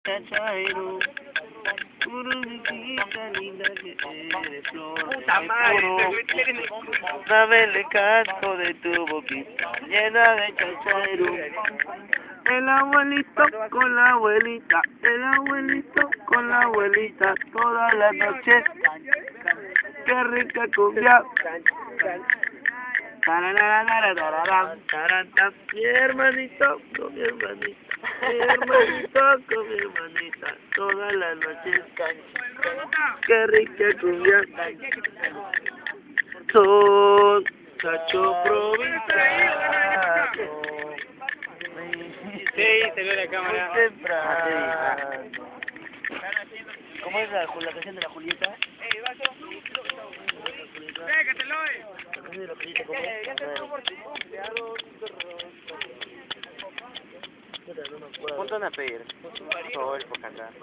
Chachairo, chiquita linda que eres flor de Puta madre, puro. Dame el canto de tu boquita llena de chachairo. El abuelito con la abuelita, el abuelito con la abuelita, toda la noche. Qué rica cumbia. Tarararararararam, tarantam. Mi hermanito con mi hermanita, mi hermanito con mi hermanita, toda la noche. Qué rica cumbia. Son cacho provinciano. Sí, te veo la cámara. Muy temprano. ¿Cómo es la canción de la Julieta? ¡Pégatelo! La canción de la Julieta, ¿cómo es? No me acuerdo. Ponte a pedir. Por favor, por cantar.